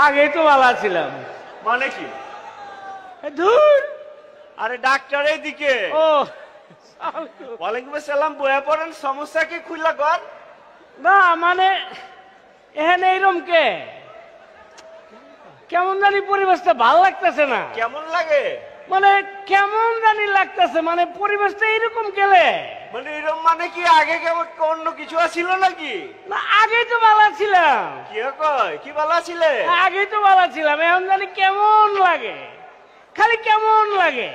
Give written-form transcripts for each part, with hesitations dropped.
আগে তো ভালো ছিলাম। মানে কি? ধুর, আরে ডাক্তার এইদিকে। ও ওয়ালাইকুম আসসালাম, বয়া পড়েন, সমস্যা কি খুইলা কর? না মানে এখানে এইরকম কে কেমন জানি পরিবেশটা ভালো লাগতেছে না। কেমন লাগে? মানে কেমন জানি লাগতেছে, মানে পরিবেশটা এরকম গেলে মানে এরকম মানে কি আগে কেমন অন্য কিছু ছিল নাকি? না, আগে তো ভালো ছিলাম। কি কয় কি ভালো ছিলে? আগে তো ভালো ছিলাম, এখন জানি কেমন লাগে, খালি কেমন লাগে।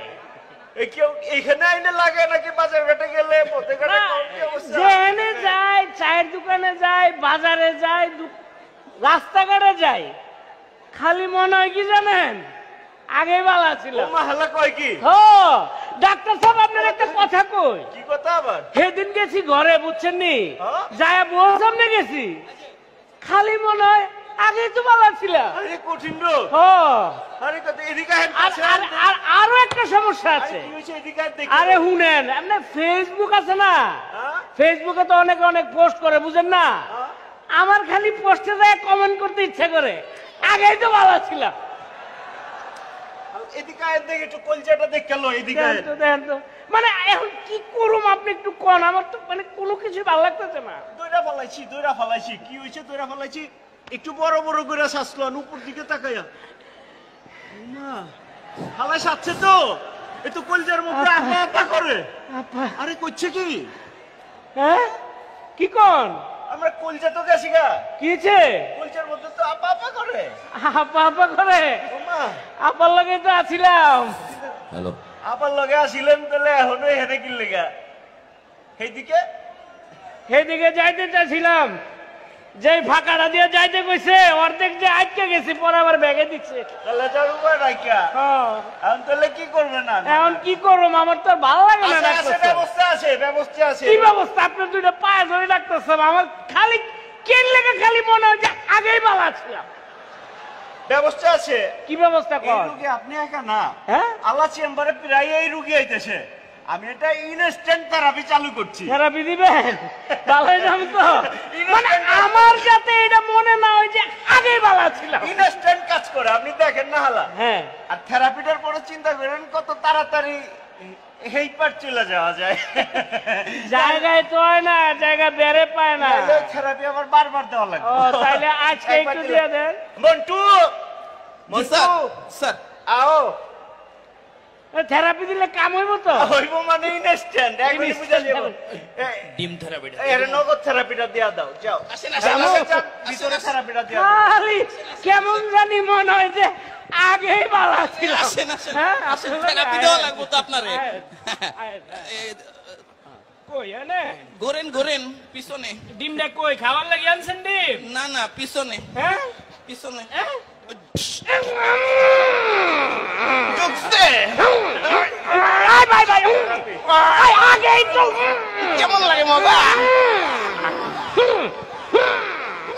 এইখানে আইনে লাগে নাকি বাজার ঘাটে গেলে পথে ঘাটে কি অবস্থা? যেখানে যাই, চায়ের দোকানে যাই, বাজারে যাই, রাস্তাঘাটে যাই, খালি মনে হয় কি জানেন, আগে ভালো ছিল। হালা কয় কি? ডাক্তার সাহেব আপনার একটা কথা কই। কি কথা আবার? সেদিন গেছি ঘরে, বুঝছেন নি, হ্যাঁ? যায় বউর সামনে গেছি, খালি মনে হয় আগে তো ভালো ছিল। আরে কঠিন রোগ। আরে কত এদিকে আর আরো একটা সমস্যা আছে। কি হইছে এদিকে দেখি? আরে শুনেন, আপনার ফেসবুক আছে না, ফেসবুকে তো অনেকে অনেক পোস্ট করে, বুঝেন না, আমার খালি পোস্টে যায় কমেন্ট করতে ইচ্ছা করে, আগেই তো ভালো ছিল। এদিকে আয় দেখি একটু কলজাটা দেখ গেল এদিকে। দেখেন তো, মানে এখন কি করুম আপনি একটু কোন, আমার তো মানে কোনো কিছু ভালো লাগতেছে না। দইরা ফালাইছি কি হইছে? দইরা ফালাইছি, একটু বড় বড় করে শ্বাসলান উপর দিকে তাকাইয়া। মা ফালাই সাচ্ছে তো, এ তো কলজার মধ্যে আপা আপা করে। আরে করছে কি? হ্যাঁ কি কোন? আমরা কলজা তো গেছি গা। কিছে কলজার মধ্যে তো আপা আপা করে। আপা আপা করে? মা আপার লগে তো আছিলাম। হ্যালো, আপার লগে আসিলেন তাহলে এখনো হেনে কি লেগা? সেইদিকে সেদিকে যাইতে চাইছিলাম, যে ফাঁকাটা দিয়ে যাইতে কইছে, অর্ধেক যে আটকে গেছি, পরে আবার ব্যাগে দিচ্ছে। তাহলে যার উপায় রাখা। এখন তাহলে কি করবে না? এখন কি করবো, আমার তো ভালো লাগে না। ব্যবস্থা আছে, ব্যবস্থা আছে। কি ব্যবস্থা? আপনার দুইটা পায়ে ধরে ডাকতেছে, আমার খালি কেন লেগে খালি মনে হয় যে আগেই ভালো ছিলাম। ব্যবস্থা আছে। কি ব্যবস্থা কর? রুগী আপনি একা না, হ্যাঁ, আল্লাহ চেম্বারে প্রায় এই রুগী আইতেছে। আমি এটা ইনস্ট্যান্ট থেরাপি চালু করছি। থেরাপি দিবেন? ভালোই যাম তো, মানে আমার যাতে এটা মনে না হয় যে আগে ভালো ছিলাম। ইনস্ট্যান্ট কাজ করে, আপনি দেখেন না হালা। হ্যাঁ, আর থেরাপিটার পরে চিন্তা করেন কত তাড়াতাড়ি এই পার চলে যাওয়া যায়। জায়গায় তো হয় না, জায়গা বেড়ে পায় না। থেরাপি আবার বারবার দেওয়া লাগে। ও তাহলে আজকে একটু দিয়ে দেন। মন্টু, মন্টু স্যার আও। থেরাপি দিলে কাম হইব তো? হইব মানে ইনস্ট্যান্ট, একবারই বুঝা যাব। ডিম থেরাপিটা এর নগদ থেরাপিটা দিয়া দাও, যাও। আসেন ভিতরে থেরাপিটা দিয়া দাও। খালি কেমন জানি মনে হয় যে আগেই ভালো ছিল। আসেন আসেন হ্যাঁ, আসেন, থেরাপি দেওয়া লাগবে তো আপনারে। কই এনে ঘোরেন ঘোরেন পিছনে। ডিমটা কই খাবার লাগি আনছেন ডিম? না না পিছনে, হ্যাঁ পিছনে। ঢুকছে। ভাই ভাই আগেই তো কেমন লাগে মজা?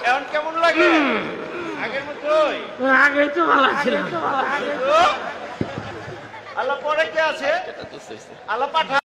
এখন কেমন লাগে? আগের মতোই। আগেই তো ভালো ছিল। আল্লাহ পরে কে আছে? আল্লাহ পাঠা।